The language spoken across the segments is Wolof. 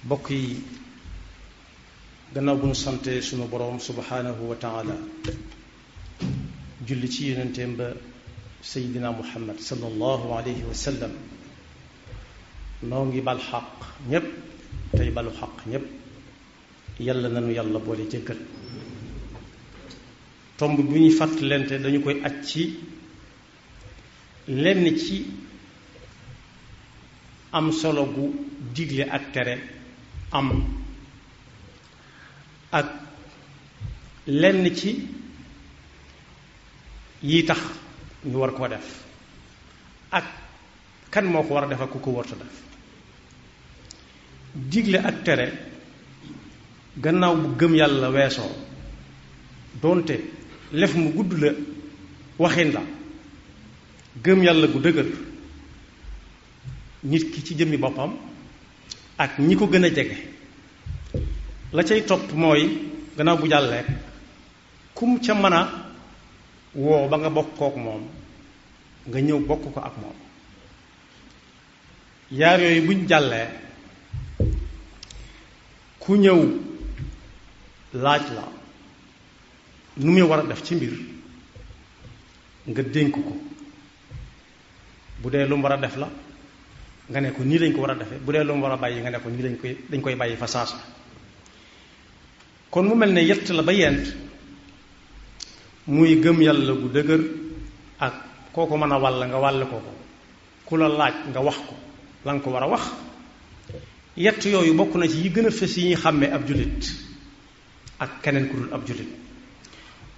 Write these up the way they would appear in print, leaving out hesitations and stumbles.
bokk yi gannaaw bu ñu sante sunu boroom subhanahu wa taala julli ci yonenteem ba seydina muhammad sallallahu alayhi wa sallam noo ngi bal xaq ñépp tey balu xaq ñépp yàlla nanu yàlla boole jëggal tomb bu ñuy fàttalente dañu koy aj ci lenn ci am solo gu digle ak tere am ak lenn ci yi tax ñu war koo def ak kan moo ko war a def ak ku ko warta def digle ak tere gannaaw bu gëm yàlla weesoo doonte lef mu gudd la waxin la gëm yàlla gu dëgër nit ki ci jëmmi boppam ak ñi ko gën a jege la cay topp mooy gannaaw bu jàllee kum ca mën a woo ba nga bokk kook moom nga ñëw bokk ko ak moom yaar yooyu buñ jàllee ku ñëw laaj la nu muy war a def ci mbir nga dénk ko bu dee lu mu war a def la nga ne ko nii lañ ko war a defee bu dee lu mu war a bàyyi nga ne ko nii dañ koy bàyyi fa saasa kon mu mel ne yett la ba yent muy gëm yàlla gu dëgër ak koo ko mën a wàll nga wàll ko ku la laaj nga wax ko la nga ko war a wax yett yooyu bokk na ci yi gën a fës yi ñuy xàmmee ab jullit ak keneen ku dul ab jullit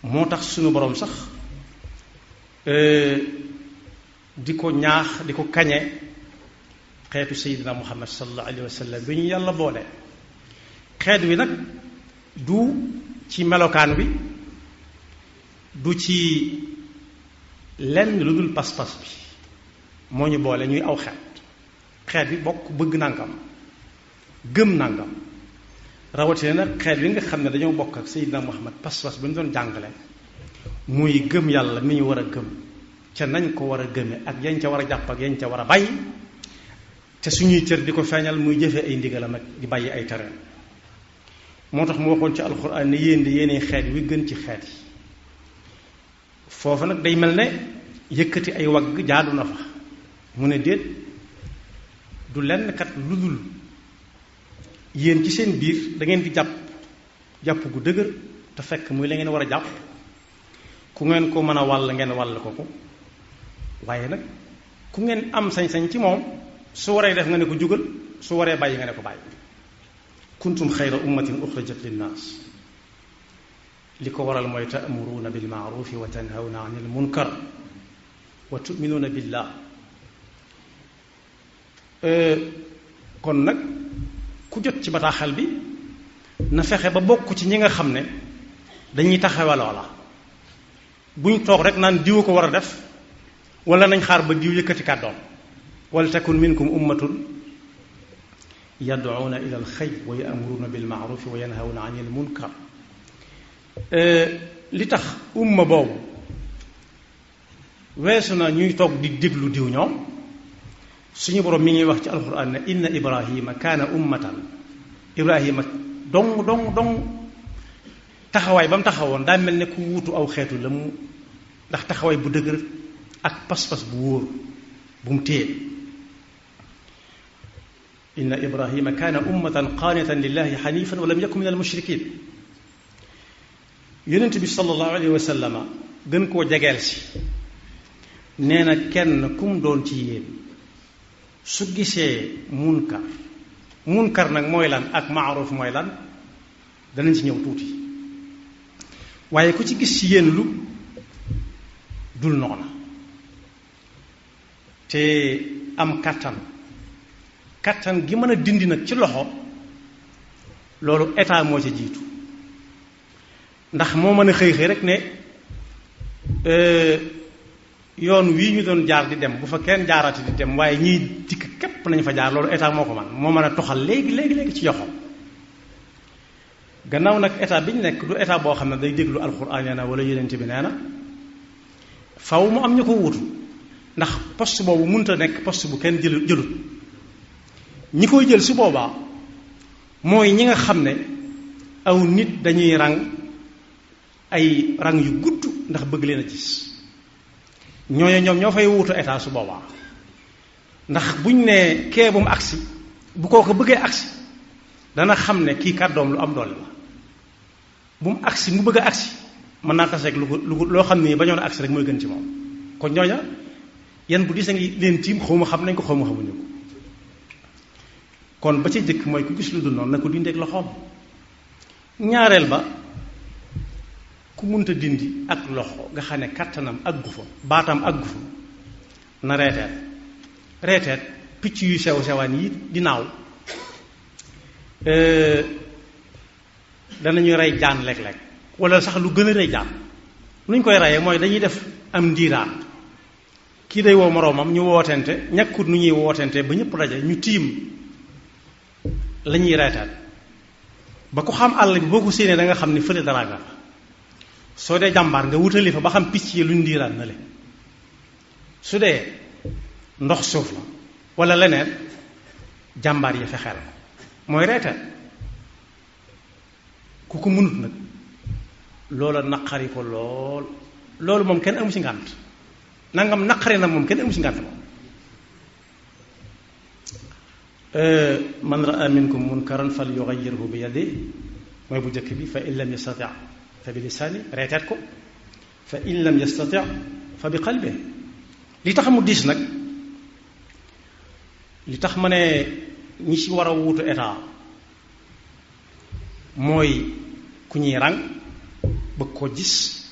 moo tax suñu boroom sax di ko ñaax di ko kañe xeetu seydina muhammad sallallahu alayhi wa sallam bi ñu yàlla boole xeet wi nag du ci melokaan wi du ci lenn lu dul pas-pas bi moo ñu boole ñuy aw xeet bi bokk bëgg nangam gëm nangam rawatina nag xeet wi nga xam ne dañoo bokk ak seydina muhammad pas-pas bi ñu doon jàngale muy gëm yàlla mi ñu war a gëm ca nañ ko war a gëme ak yañ ca war a jàpp ak yañ ca war a bàyyi te suñuy cër di ko feeñal muy jëfe ay ndigalam ak di bàyyi ay tereem moo tax mu waxoon ci alxuraan ne yéen di yéenay xeet wi gën ci xeet yi foofu nag day mel ne yëkkati ay wagg jaadu na fa mu ne déet du lenn kat lu dul yéen ci seen biir da ngeen di jàpp gu dëgër te fekk muy la ngeen war a jàpp ku ngeen ko mën a wàll ngeen wàll ko waaye nag ku ngeen am sañ-sañ ci moom su waree def nga ne ko jugal su waree bàyyi nga ne ko bàyyi kuntum xayra ummatin uxrajat linnaas li ko waral mooy ta'muruuna bil ma'ruufi wa tanhawna anil munkar wa tu'minuuna billah kon nag ku jot ci bataaxal bi na fexe ba bokk ci ñi nga xam ne dañuy taxawe loola buñ toog rek naan diw ko war a def wala nañ xaar ba diw yëkkati kàddoom wal takun minkum ummatun yad'uuna ila alxayr wa ya'muruuna bil ma'ruufi wa yanhawna anil munkar li tax umma boobu weesu na ñuy toog di déglu diw ñoom suñu boroom mi ngi wax ci alxuraan ne inna ibrahima kaana ummatan ibrahima dong taxawaay ba mu taxawoon daa mel ne ku wuutu aw xeetu la mu ndax taxawaay bu dëgër ak pas-pas bu wóor bu mu téye inna ibrahima kaana ummatan qaanitan lillahi xanifan wa lam yakun min al mushrikin yonent bi sallallahu alayhi wa sallama gën koo jegeel si nee na kenn kum doon ci yéen su gisee munkar nag mooy lan ak maaruf mooy lan danañ ci ñëw tuuti waaye ku ci gis ci yéen lu dul noona te am kattan gi mën a dindi nag ci loxo loolu état moo ca jiitu ndax moo mën a xëy rek ne yoon wii ñu doon jaar di dem bu fa kenn jaarati di dem waaye ñiy dikk képp nañ fa jaar loolu état moo ko man moo mën a toxal léegi ci yoxo gannaaw nag état bi ñu nekk du état boo xam ne day déglu alxuraan nee na wala yonent bi nee na faw mu am ñu ko wutu ndax poste boobu mënut a nekk poste bu kenn jëlut ñi koy jël su boobaa mooy ñi nga xam ne aw nit dañuy rang ay rang yu gudd ndax bëgg leen a gis ñooñu ñoom ñoo fay wuutu état su boobaa ndax buñ ne kee bu mu agsi bu kooku bëggee agsi dana xam ne kii kàddoom lu am doole la bu mu agsi mu bëgg a agsi mën naa tas rek loo xam ne bañoon a agsi rek mooy gën ci moom kon ñooña yan bu diis a ngi leen tiim xaw ma xam nañ ko xaw ma xamuñu ko kon ba ci jëkk mooy ku gis lu dul noonu na ko dindeeg loxoom ñaareel ba ku munta dindi ak loxo nga xam ne kattanam àggu fa baatam àggu fa na reeteet picc yu sew sewaan yi di naaw danañuy rey jaan léeg-léeg wala sax lu gën a rey jaan nuñ koy reyee mooy dañuy def am ndiiraan kii day woo moroomam ñu wootente ñàkkut nu ñuy wootente ba ñëpp daje ñu tiim la ñuy reeteet ba ku xam àll bi boo ko séenee da nga xam ni fële dara nga fa soo dee jàmbaar nga wutali fa ba xam picc yi luñ ndiiraan na le su dee ndox suuf la wala leneen jàmbaar yi fexeel mooy reeteet ku ko mënut nag loola naqari ko lool loolu moom kenn amu ci ngànt nangam naqari na moom kenn amu ci ngànt moom man raa minkum munkaran fal yughayyirhu bi yadihi mooy bu njëkk bi fa in lam yastati fa bi lisaani reeteet ko fa in lam yastati fa bi qalbi li tax mu diis nag li tax ma ne ñi ci war a wuutu état mooy ku ñuy rang bëgg koo gis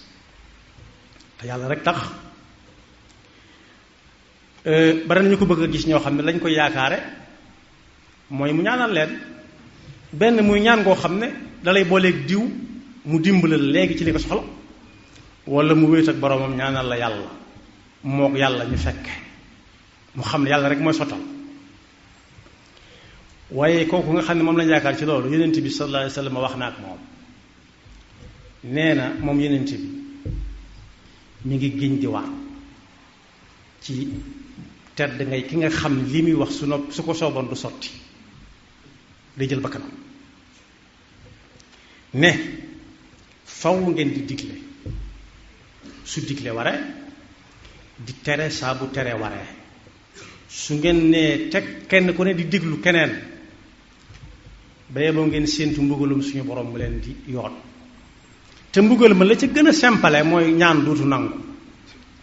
te yàlla rek tax bari nañu ko bëgg a gis ñoo xam ne lañ koy yaakaare mooy mu ñaanal leen benn muy ñaan ngoo xam ne dalay booleeg diw mu dimbalal léegi ci li nga soxla wala mu wéet ak boroomam ñaanal la yàlla mook yàlla ñu fekke mu xam ne yàlla rek mooy sottal waaye kooku nga xam ne moom lañ yaakaar ci loolu yonent bi sallallahu alayhi wa sallam wax na ak moom nee na moom yonent bi mi ngi giñ di waat ci tedd ngay ki nga xam ne li muy wax su ko sooboon du sotti day jël bakkanam ne faw ngeen di digle su digle waree di tere saa bu tere waree su ngeen nee teg kenn ku ne di diglu keneen ba yeboo ngeen séentu mbugalum suñu borom mu leen di yoon te mbugal ma la ca gën a simple mooy ñaan duutu nangu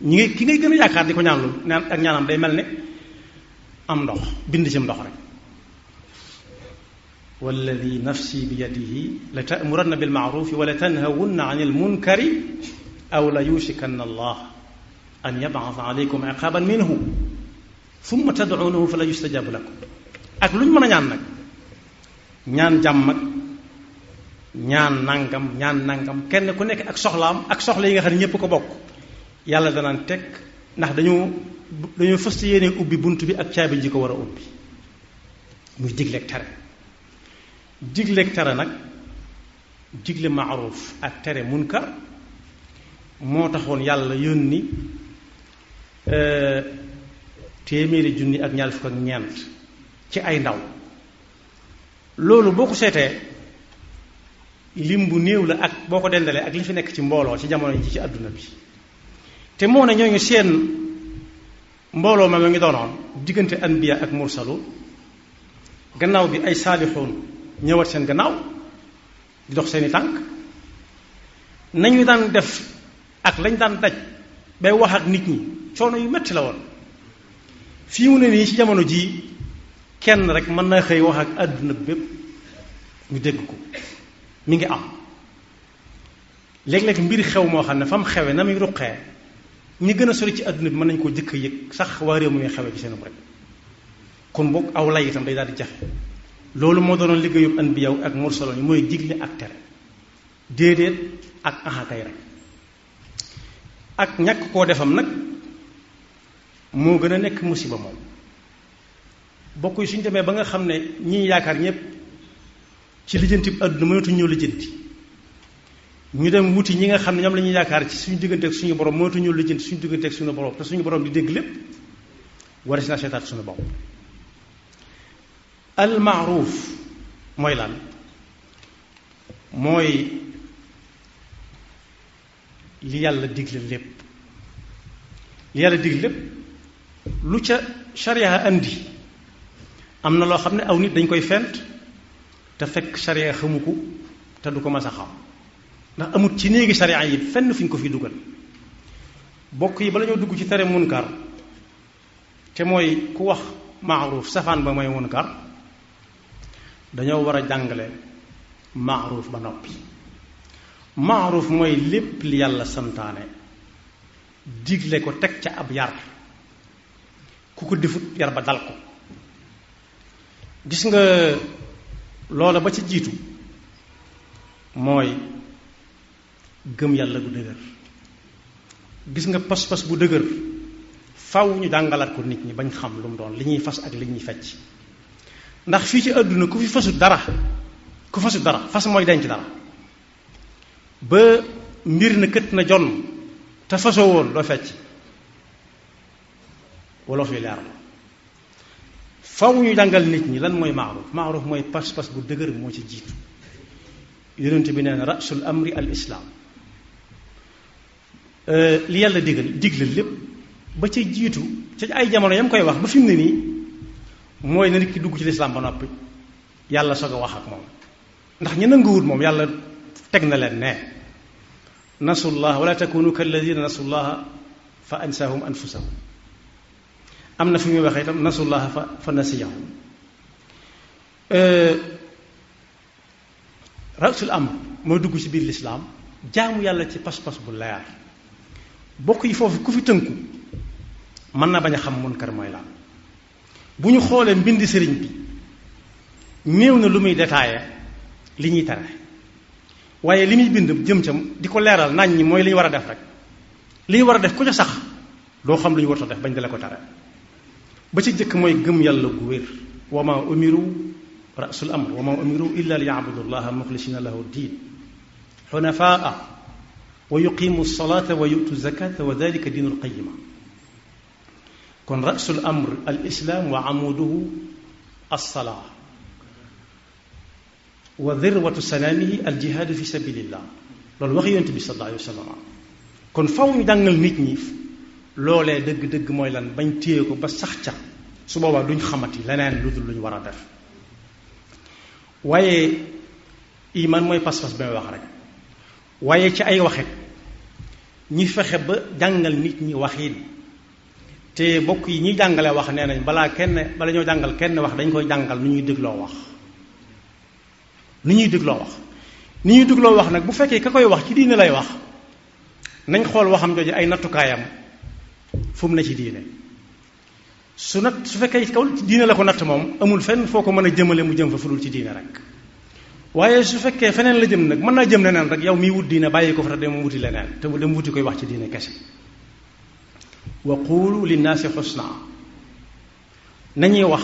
ki ngay gën a yaakaar di ko ñaan lu naan ak ñaanam day mel ne am ndox bind ci ndox rek walladi nafsi bi yadihi la ta'muranna bil ma'rufi wa la tanhawunna 'anil munkari aw la yushikanna allah an yab'atha 'alaykum 'iqaban minhu thumma tad'uunahu fala yustajabu lakum ak lu ñu mën a ñaan nag ñaan jàmm ak ñaan nangam kenn ku nekk ak soxlaam ak soxla yi nga xam ne ñépp ko bokk yàlla danaan teg ndax dañoo fas yéene ubbi bunt bi ak caabi ji ko war a ubbi muy digleeg tere digleeg tere nag digle maaruf ak tere munkar moo taxoon yàlla yónni téeméeri junni ak ñaar fukk ak ñeent ci ay ndaw loolu boo ko seetee lim bu néew la ak boo ko dendalee ak li fi nekk ci mbooloo ci jamono ji ci àdduna bi te moo ne ñooñu seen mbooloo ma ngi doonoon diggante anbiya ak mursalu gannaaw bi ay saalixuun ñëwaat seen gannaaw di dox seeni tànk nañu daan def ak lañ daan daj bay wax ak nit ñi coono yu metti la woon fii mu ne nii ci jamono jii kenn rek mën na xëy wax ak àdduna bépp ñu dégg ko mi ngi am léeg-léeg mbiri xew moo xam ne fa mu xewe na muy ruqee ñi gën a sori ci àdduna bi mën nañu koo jëkk a yëg sax waa réew mi muy xewe ci seen rek kon boog aw lay itam day daal di jafe loolu moo doonoon liggéeyub anbiya ak mursaloon yi mooy digle ak tere déedéet ak axakay rek ak ñàkk koo defam nag moo gën a nekk musiba moom bokk yi suñ demee ba nga xam ne ñi yaakaar ñëpp ci lijjanti àdduna mënatuñ ñëw lijjanti ñu dem wuti ñi nga xam ne ñoom la ñuy yaakaar ci suñu diggante ak suñu borom mënatuñ ñëw lijjanti suñu diggante ak suñu borom te suñu borom di dégg lépp war si naa seetaat suñu bopp al maaruf mooy lan mooy li yàlla digle lépp li yàlla digle lépp lu ca sharia andi am na loo xam ne aw nit dañ koy fent te fekk sharia xamu ko te du ko mas a xam ndax amut ci néegi sharia yi fenn fu ñu ko fi dugal bokk yi bala ñoo dugg ci tere munkar te mooy ku wax maaruf safaan ba mooy munkar dañoo war a jàngale maaruf ba noppi maaruf mooy lépp li yàlla santaane digle ko teg ca ab yar ku ko defut yar ba dal ko gis nga loola ba ci jiitu mooy gëm yàlla gu dëgër gis nga pas-pas bu dëgër faw ñu jàngalaat ko nit ñi bañ xam lu mu doon li ñuy fas ak li ñuy fecc ndax fii ci àdduna ku fi fasut dara fas mooy denc dara ba mbir na kët na jonn te fasoo woon doo fecc wolof yi leer la faw ñu jàngal nit ñi lan mooy maaruf mooy pas-pas bu dëgër moo ci jiitu yonent bi nee na rasul amri al islaam li yàlla digle lépp ba ca jiitu ca ay jamono yam koy wax ba fi mu ne nii mooy na nit ki dugg ci lislaam ba noppi yàlla soog a wax ak moom ndax ñu nanguwut moom yàlla teg na leen ne nasullah wala takunu kalladina nasullaha fa ansahum anfusahum am na fi muy waxee itam nasullaha fa nasiyahum rasul amr mooy dugg ci biir lislaam jaamu yàlla ci pas-pas bu leer bokk yi foofu ku fi tënku mën na bañ a xam munkar mooy lan bu ñu xoolee mbindi sëriñ bi néew na lu muy détaillé li ñuy tere waaye li muy bind jëm cam di ko leeral nañ ñi mooy li ñu war a def rek li ñu war a def ku ca sax doo xam lu ñu warta def bañ dale ko tere ba ci jëkk mooy gëm yàlla gu wér wa ma umiru rasul amr wa ma umiru illa li ya'budu llaha muxlisina lahu diin xunafaa wa yuqimu salata wa yu'tu zakata wa dalika diinul qayima kon rasul amr al islam wa amuduhu alsalaa wa dirwatu sanaamihi al jihaadu fi sabilillah loolu wax yonent bi sallallahu alayhi wa sallam kon faw ñu jàngal nit ñi loolee dëgg-dëgg mooy lan bañ téye ko ba sax ca su boobaa duñ xamati leneen lu dul lu ñu war a def waaye iman mooy pas-pas ba may wax rek waaye ci ay waxet ñi fexe ba jàngal nit ñi waxiin te bokk yi ñuy jàngale wax nee nañ bala ñoo jàngal kenn wax dañ koy jàngal nu ñuy dégloo wax ni ñuy dégloo wax nag bu fekkee ka koy wax ci diine lay wax nañ xool waxam jooju ay nattukaayam fu mu ne ci diine su fekkee kaw ci diine la ko natt moom amul fenn foo ko mën a jëmale mu jëm fa fudul ci diine rek waaye su fekkee feneen la jëm nag mën naa jëm leneen rek yow miy wut diine bàyyi ko fa te dem wuti leneen te mu dem wuti koy wax ci diine kese wa qulu linnaasi xusna nañuy wax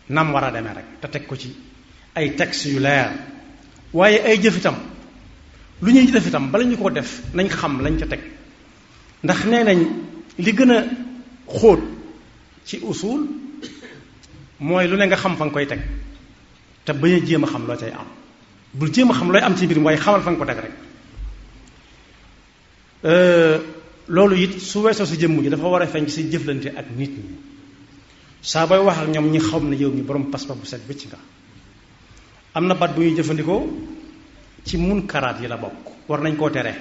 nam war a demee rek te teg ko ci ay textes yu leer waaye ay jëf itam lu ñuy def itam bala ñu ko def nañ xam lañ ca teg ndax nee nañ li gën a xóot ci usul mooy lu ne nga xam fa nga koy teg te bañ a jéem a xam loo cay am bul jéem a xam looy am ci mbir mi waaye xamal fa nga ko teg rek loolu it su weesoo sa jëmm ji dafa war a feeñ ci sa jëflante ak nit ñi saa booy wax ak ñoom ñi xam ne yow mi borom pas-pas bu set bëcc nga am na baat bu ñuy jëfandikoo ci munkaraat yi la bokk war nañ koo tere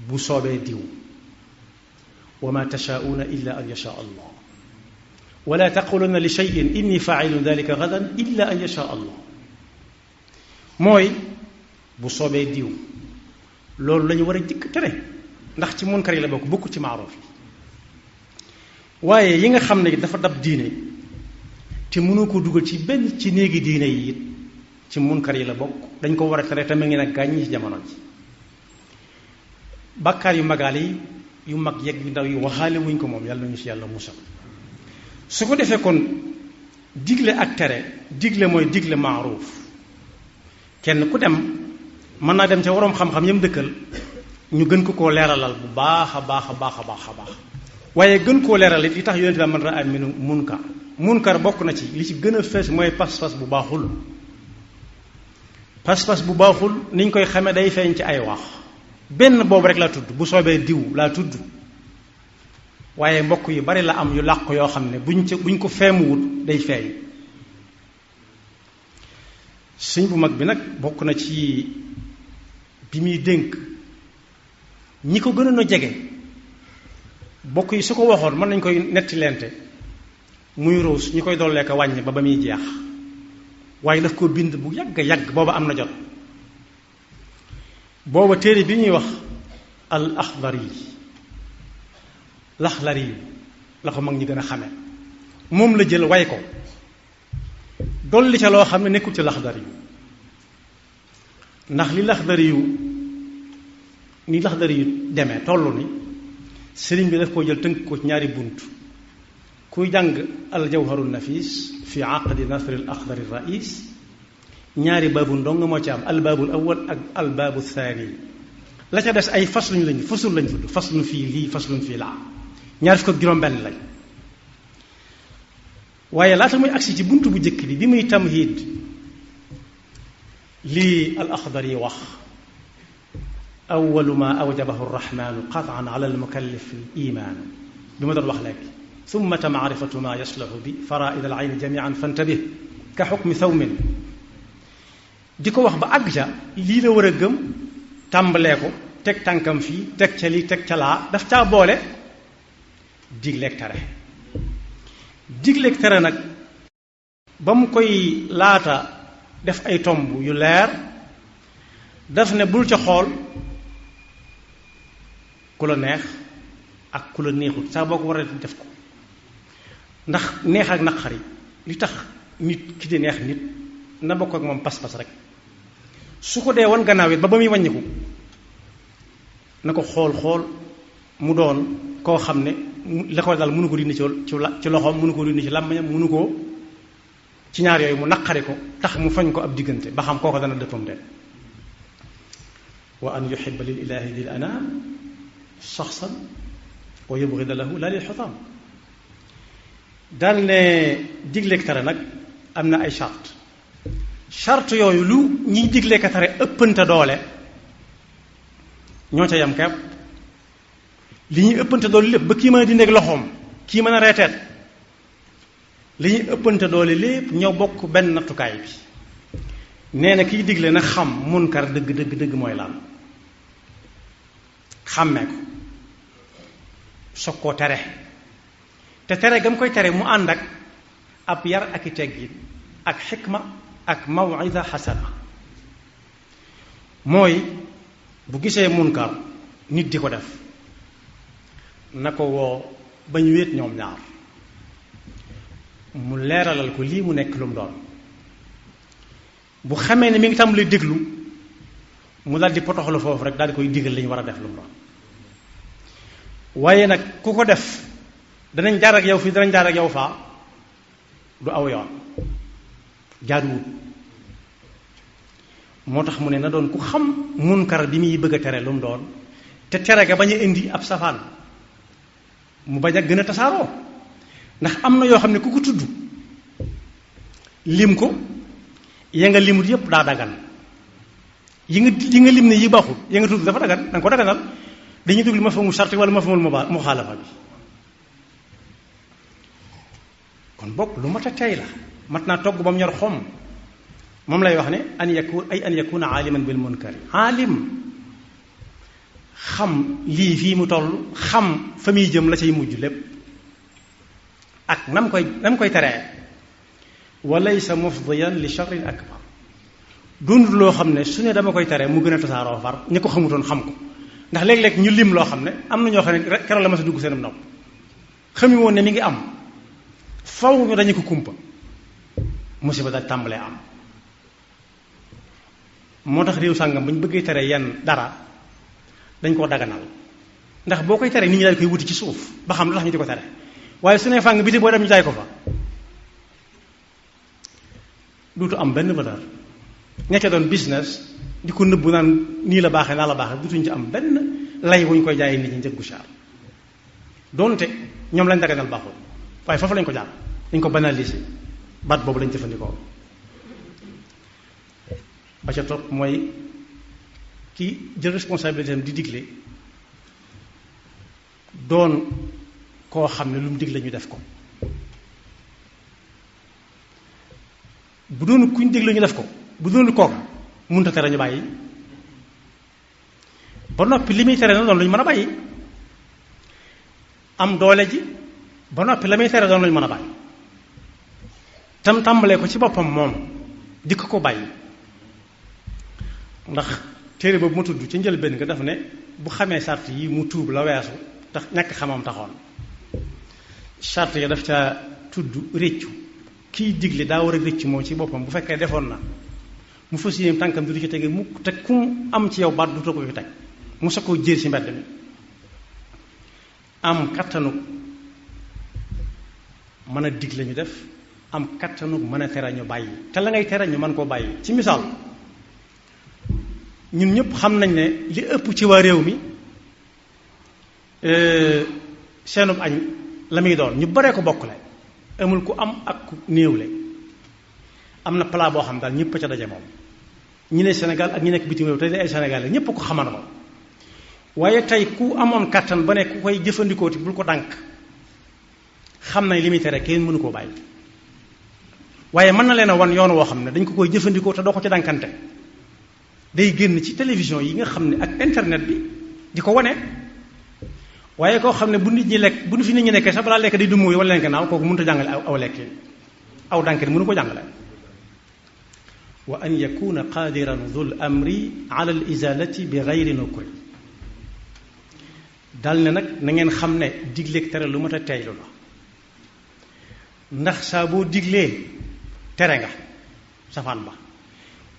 bu soobee diw wa ma tashaa'uuna illa an yashaa allah wala taquluna li shay'in inni fa'ilun dhalika gadan illa an yashaa allah mooy bu soobee diw loolu la ñu war a jëkk tere ndax ci munkar yi la bokk bokku ci maaruf yi waaye yi nga xam ne dafa dab diine te mënoo ko dugal ci benn ci néegi diine yi it ci munkar yi la bokk dañ ko war a tere tamit ngi nag gàññi ci jamono ji bàkkaar yu magaale yi yu mag yegg yu ndaw yi waxaale wuñ ko moom yàlla nañu ci yàlla musal su ko defee kon digle ak tere digle mooy digle maaruf kenn ku dem mën naa dem ca waroom xam-xam yam dëkkal ñu gën ko koo leeralal bu baax a baax a baax a baax a baax waaye gën koo leeral it li tax yonent bi man raa minkum munkar bokk na ci li ci gën a fees mooy pas-pas bu baaxul. pas-pas bu baaxul niñ koy xamee day feeñ ci ay wax benn boobu rek laa tudd bu soobee diw laa tudd waaye mbokk yu bari la am yu làq yoo xam ne buñ ko feemuwut day feeñ. sëñ bu mag bi nag bokk na ci bi muy dénk ñi ko gënoon a jege bokk yi su ko waxoon mën nañ koy netti lente muy ruus ñi koy dollee ko wàññi ba muy jeex waaye daf ko bind bu yàgg booba am na jot. booba téere bi ñuy wax al axdari laxlari la ko mag ñi gën a xame moom la jël way ko dolli ca loo xam ne nekkul ci laxdari yu ndax li laxdari yu demee toll ni sëriñ bi daf koo jël tënk ko ci ñaari bunt. kuy jàng al jawharu nafis fi aqdi nasri al axdari rais ñaari baabu ndong moo ci am al baabul awal ak al baabu thani la ca des ay fasul lañ tudd faslun fii lii faslun fii laa ñaar fukk ak juróom-benn lañ. waaye laata muy agsi ci bunt bu njëkk bi muy tamhid lii al axdari wax awalu ma awjabahu arrahmanu qatan ala almukallif al iman bi ma doon wax léegi summa maarifatu ma yaslahu bi faraid al ayn jamian fantabih ka xukmi thawmin di ko wax ba àgg ca lii la war a gëm tàmbalee ko teg tànkam fii teg ca lii teg ca laa daf caa boole digleeg tere. digleeg tere nag ba mu koy laata def ay tomb yu leer daf ne bul ca xool ku la neex ak ku la neexut saa boo ko war a def ko ndax neex ak naqari li tax nit ki di neex nit na bokk ak moom pas-pas rek su ko dee wan gannaaw it ba muy wàññiku na ko xool mu doon koo xam ne la ko daal mënu ko dindi ci loxoom mënu ko dindi ci làmmiñam mënu ko ci ñaar yooyu mu naqari ko tax mu fañ ko ab diggante ba xam kooko dana dëppam de wa an yuhibba lil ilahi lil anam shaxsan wa yubghida lahu la lil xutam daal ne digleeg tere nag am na ay charte yooyu lu ñiy diglee ka tere ëppante doole ñoo ca yam kepp li ñuy ëppante doole lépp ba kii mën a dindeeg loxoom kii mën a reeteet li ñuy ëppante doole lépp ñoo bokk benn nattukaay bi nee na kiy digle na xam munkar dëgg mooy lan xàmmee ko soog koo tere te tere gam koy tere mu ànd ak ab yar ak i teggin ak xikma ak mawida xasana mooy bu gisee munkar nit di ko def na ko woo bañ wéet ñoom ñaar mu leeralal ko lii mu nekk lu mu doon bu xamee ne mi ngi tàmbali déglu mu daal di potoxlu foofu rek daal di koy digal li ñu war a def lu mu doon waaye nag ku ko def danañ jaar ak yow fii danañ jaar ak yow faa du aw yoon jaaduwut moo tax mu ne na doon ku xam munkar bi muy bëgg a tere lu mu doon te tere ga bañ a indi ab safaan mu bañ a gën a tasaaroo ndax am na yoo xam ne ku ko tudd lim ko ya nga limut yépp daa dagan yi nga lim ne yi baaxul ya nga tudd dafa dagan danga ko daganal dañuy dugg li ma fa mu sarti wala ma fa mu xaalafa bi kon bokk lu mat a tey la mat naa togg ba mu ñor xom moom lay wax ne an yakuna aaliman bil munkari aalim xam lii fii mu toll xam fa muy jëm la cay mujj lépp ak nam koy teree wa laysa mufdiyan li sharrin akbar dund loo xam ne su ne dama koy tere mu gën a tasaaroo far ñi ko xamutoon xam ko ndax léeg-léeg ñu lim loo xam ne am na ñoo xam ne keroog la ma sa dugg seenam nopp xami woon ne mi ngi am faw ñu dañu ko kumpa musiba daal tàmbalee am moo tax réew sàngam bu ñu bëggee tere yenn dara dañ koo daganal ndax boo koy tere nit ñi daal koy wuti ci suuf ba xam lu tax ñu di ko tere waaye su ne fàng biti boo dem ñu jaay ko fa duutu am benn valeur ña ca doon business di ko nëbbu naan nii la baaxee naa la baaxee dutuñ ci am benn lay wuñ koy jaayee nit ñi njëg gu cher donte ñoom lañ daganal baaxul waaye foofu lañ ko jaar dañ ko banaliser baat boobu lañ jëfandikoo. ba ca topp mooy ki jël responsabilité am di digle doon koo xam ne lu mu digle ñu def ko bu doon kuñ digle ñu def ko bu doon kooka mënut a tere ñu bàyyi ba noppi li muy tere na doon lu ñu mën a bàyyi am doole ji ba noppi la muy tere doon lu ñu mën a bàyyi tam tàmbalee ko ci boppam moom di ko bàyyi ndax téere boobu ma tudd ci njëlbéen nga def ne bu xamee sart yi mu tuub la weesu tax ñàkk xamam taxoon sart yi daf ca tudd réccu kiy digle daa war a réccu moom ci boppam bu fekkee defoon na mu fas yéene tànkam du ci tege mukk te ku am ci yow baat du ko fi teg mu sa koo jër ci mbedd mi am kattanu mën a digle ñu def am kattanu mën a tere ñu bàyyi te la ngay tere ñu mën koo bàyyi. ci misaal ñun ñëpp xam nañ ne li ëpp ci waa réew mi seenub añ la muy doon ñu baree ko bokkule amul ku am ak ku néewle am na plat boo xam daal ñëpp a ca daje moom ñi ne Sénégal ak ñi nekk bitim réew te ay Sénégalais ñëpp ko xaman ko waaye tey ku amoon kàttan ba ne ku koy jëfandikoo ti bul ko dànk xam nañ li muy tere kenn mënu koo bàyyi waaye mën na leen a wan yoon woo xam ne dañ ko koy jëfandikoo te doo ko ci dànkante day génn ci télévision yi nga xam ne ak internet bi di ko wane waaye koo xam ne bu nit ñi lekk bu fi nit ñi nekkee sax balaa lekk day du mooy wala leen gannaaw kooku mënut a jàngale aw lekki aw dànkit mënu ko jàngale. wa an yakuna qadiran dhul amri ala al izalati bi ghayri nukri dal ne nag na ngeen xam ne digleeg tere lu mat a teylu la ndax saa boo diglee tere nga safaan ba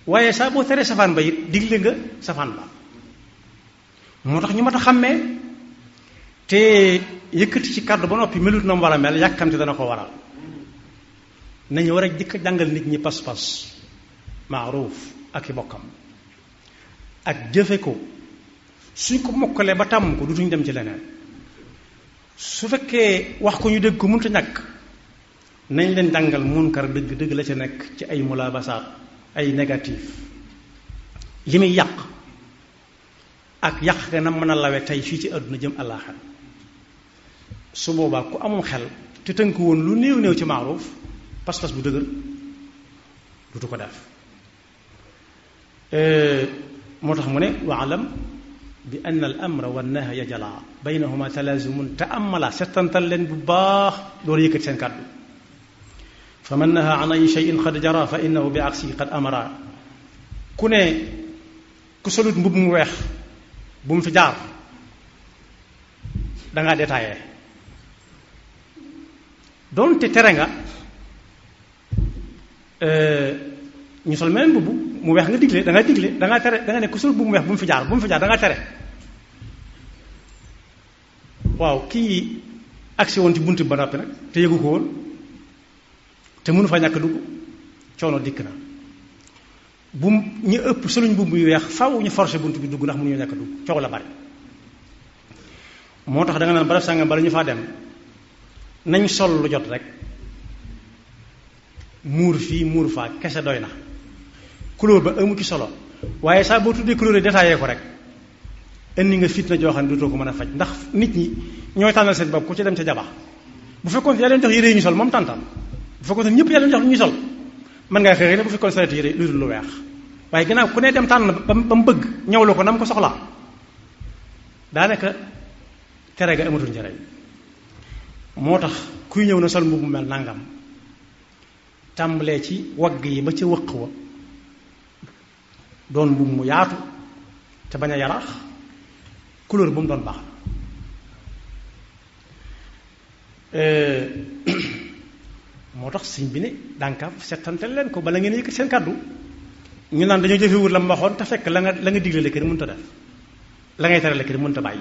waaye saa boo teree safaan ba it digle nga safaan ba moo tax ñu mat a xàmmee te yëkkati ci kàddu ba noppi melut na mu war a mel yàkkamte dana ko waral nañu war a jëkk jàngal nit ñi pas-pas maaruuf ak i bokkam ak jëfe ko suñ ko mokkalee ba tàmm ko dutuñ dem ci leneen su fekkee wax ko ñu dégg ko mënut a ñàkk nañ leen jàngal munkar dëgg dëgg la ca nekk ci ay mulaabasaat ay négatif li muy yàq ak yàq nga na mën a lawe tey fii ci àdduna jëm àllaaxira su boobaa ku amul xel te tënk woon lu néew néew ci maaruuf pas-pas bu dëgër dutu ko def moo tax mu ne waalam bi ann al amra wa nahya jala baynahuma talaazumun taamala settantal leen bu baax door yëkkati seen kàddu fa man naha an ay cheyin qad jara fa innahu bi aksi qad amara ku ne ku solut mbub mu weex bu mu fi jaar dangaa détaillé doonte tere nga ñu sol meneen mbubb mu weex nga digle dangaa digle dangaa tere danga ne ku solut mbub mu weex bu mu fi jaar dangaa tere waaw kii agsi woon ci bunt ba noppi nag te yëgu ko woon te mënu fa ñàkk dugg coono dikk na bu ñu ëpp soluñ mbubb yu weex faw ñu forcé bunt bi dugg ndax mënuñu ñàkk dugg coow la bari moo tax da nga naan barab sàngam bala ñu faa dem nañ sol lu jot rek muur fii muur faa kese doy na couleur ba amu ci solo waaye saa boo tuddee couleur yi détaillé ko rek indi nga fitna joo xam ne dootoo ko mën a faj ndax nit ñi ñooy tànnal seen bopp ku ci dem ca jaba bu fekkoon yaa leen jox yére yi ñu sol moom tàntal bu fekkoon ñëpp yaa leen jox lu ñuy sol mën ngaa xëy ne bu fekkoon sareet yére lu dul lu weex waaye ginnaaw ku ne dem tànn ba mu bëgg ñëwlu ko na mu ko soxlaa daanaka tere ga amatul njëriñ moo tax kuy ñëw na sol mbubb mu mel nangam tàmbalee ci wagg yi ba ca wëq wa doon mbubb mu yaatu te bañ a yaraax couleur bu mu doon baax moo tax sëñ bi ne dànkaaf settantel leen ko bala ngeen yëkkati seen kàddu ñu naan dañoo jëfewut la mu waxoon te fekk la nga digle la kenn mënut a def la ngay tere la kenn mënut a bàyyi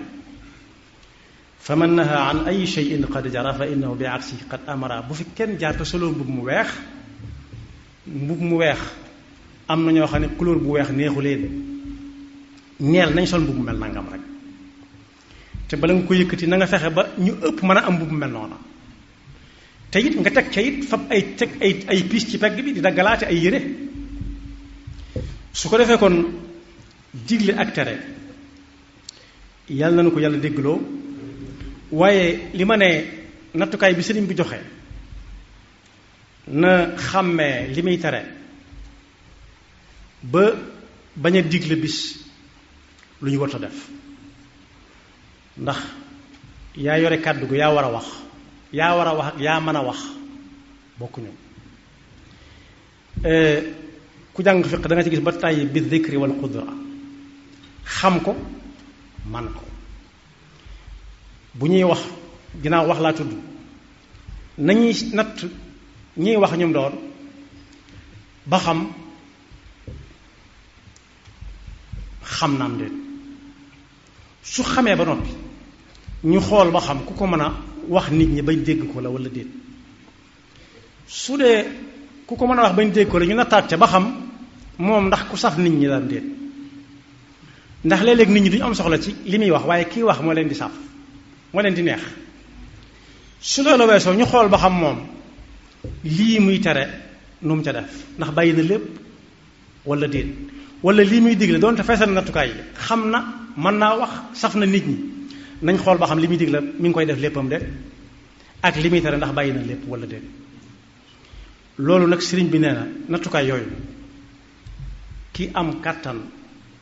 fa man naha an ay shay'in qad jara fa innahu bi aksi qad amara bu fi kenn jaar te solo mbub mu weex am na ñoo xam ne couleur bu weex neexu leen neel nañ sol mbub mu mel nangam rek te bala nga ko yëkkati na nga fexe ba ñu ëpp mën a am bu mel noona te it nga teg ca it fab ay piis ci pegg bi di daggalaate ay yére su ko defee kon digle ak tere yàlla na nu ko yàlla déggloo waaye li ma ne nattukaay bi sëriñ bi joxe na xàmmee li muy tere ba bañ a digle bis lu ñu warta def ndax yaa yore kàddu gu yaa war a wax ak yaa mën a wax bokkuñu ku jàng fiq da nga ci gis ba tàyyi bi dhikri wal qudra xam ko man ko bu ñuy wax ginnaaw wax laa tudd nañuy natt ñuy wax ñum doon ba xam naam déet su xamee ba noppi ñu xool ba xam ku ko mën a wax nit ñi bañ dégg ko la wala déet su dee ku ko mën a wax bañ dégg ko la ñu nattaat ca ba xam moom ndax ku saf nit ñi daan déet ndax léeg-léeg nit ñi duñu am soxla ci li muy wax waaye kii wax moo leen di saf moo leen di neex su loolu weesoo ñu xool ba xam moom lii muy tere nu mu ca def ndax bàyyi na lépp wala déet wala lii muy digle doonte feesal na nattukaay yi xam na mën naa wax saf na nit ñi nañ xool ba xam li muy digle mi ngi koy def léppam de ak li muy tere ndax bàyyi na lépp wala déet loolu nag sëriñ bi nee na nattukaay yooyu ki am kàttan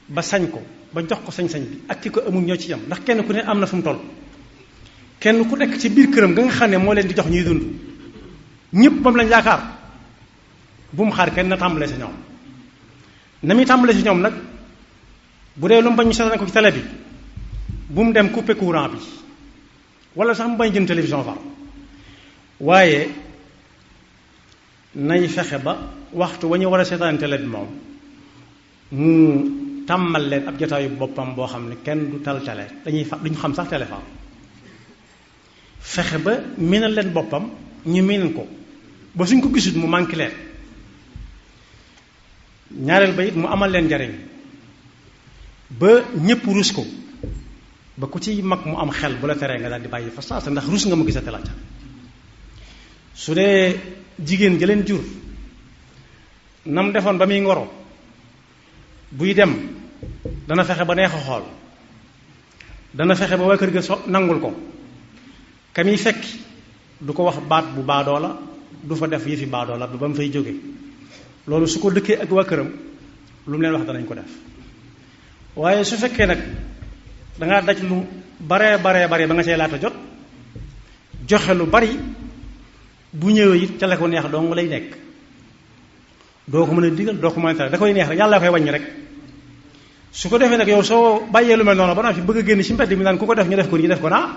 ba sañ ko ba jox ko sañ-sañ bi ak ki ko amul ñoo ci yam ndax kenn ku ne am na fu mu toll kenn ku nekk ci biir këram nga xam ne moo leen di jox ñuy dund ñëpp moom lañ yaakaar bu mu xaar kenn na tàmbalee si ñoom na muy tàmbalee si ñoom nag bu dee lu mu bañ ñu seetaan ko ci télé bi bu mu dem couper courant bi wala sax mu bañ jënd télévision far waaye nay fexe ba waxtu wa ñu war a seetaan télé bi moom mu tàmmal leen ab jotaayu boppam boo xam ne kenn du tal télé duñu xam sax télé far fexe ba miinal leen boppam ñu miin ko ba suñ ko gisut mu manqué leen ñaareel ba it mu amal leen njariñ ba ñépp rus ko ba ku ci mag mu am xel bu la teree nga daal di bàyyi fa saasa ndax rus nga mu gisate la ca su dee jigéen ja leen jur nam defoon ba muy ngoro buy dem dana fexe ba neex a xool dana fexe ba waa kër ga nangul ko ka muy fekk du ko wax baat bu baadoo la du fa def yëfi baadoo la ba mu fay jóge loolu su ko dëkkee ak waa këram lu mu leen wax danañ ko def waaye su fekkee nag dangaa daj lu baree ba nga cay laata jot joxe lu bari bu ñëwee it ca la ko neex dong lay nekk doo ko mën a digal doo ko mën a tere da koy neex rek yàlla koy wàññi rek su ko defee nag yow soo bàyyee lu mel noonu ba naa fi bëgg a génn ci mbedd mi naan ku ko def ñu def ko ñu def ko naa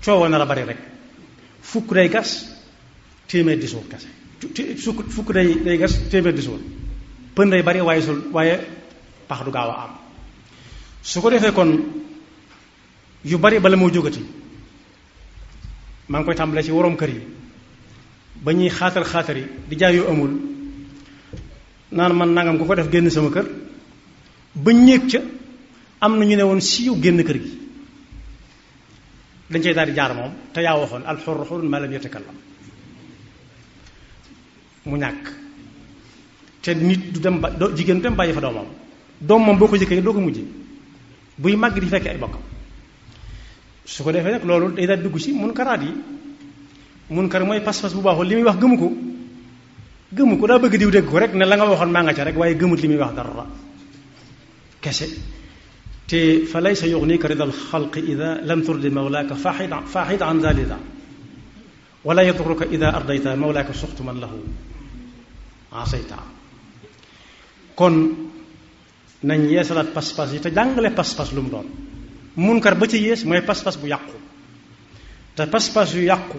coowoo nar a bari rek fukk day gas téeméer di suul kese fukk day gas téeméer di suul pën day bari waaye pax du gaaw a am su ko defee kon yu bari bala moo jógati maa ngi koy tàmbalee ci waroom kër yi ba ñuy xaatar yi di jaay yu amul naan man nangam ku ko def génn sama kër ba ñéeg ca am na ñu ne woon siiw génn kër gi dañ cay daal di jaar moom te yaa waxoon alxurru xurrun maa lam yatakallam mu ñàkk te nit du dem jigéen du dem bàyyi fa doomam doom moom boo ko jëkkee doo ko mujj buy màgg di fekk ay bokkam su ko defee nag loolu day daal dugg ci munkaraat yi munkar mooy pas-pas bu baaxul li muy wax gëmu ko daa bëgg diw dégg ko rek ne la nga waxoon maa nga ca rek waaye gëmut li muy wax dara kese te fa laysa yughnika ridal xalqi ida lam turdi mawlaaka faaxid an zalida wala yadruka ida ardayta mawlaaka suxtu man lahu asayta kon nañ yeesalaat pas-pas yi te jàngale pas-pas lu mu doon munkar ba ci yées mooy pas-pas bu yàqu te pas-pas yu yàqu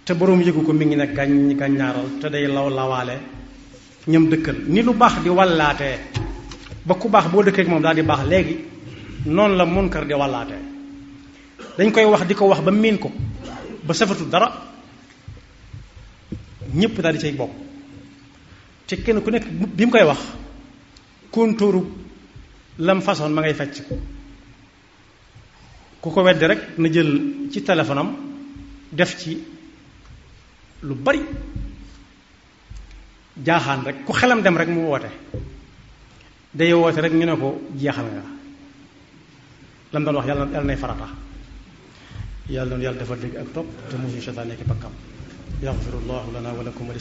te boroom yëgu ko mi ngi ne gàññaaral te day lawaale ñam dëkkal ni lu baax di wallaatee ba ku baax boo dëkkee ak moom daal di baax léegi noonu la munkar di wallaatee dañ koy wax di ko wax ba miin ko ba safatu dara ñépp daal di cay bokk te kenn ku nekk bi mu koy wax kontóoru lam façon ma ngay fecc ku ko weddi rek na jël ci téléphone am def ci lu bari jaaxaan rek ku xelam dem rek mu woote day woote rek ñu ne ko jeexal nga lam doon wax yàlla nay farata yàlla noonu yàlla dafa dégg ak topp te musuñu seytaane nekk bakkam yaxfirullahu lana wa lakum wa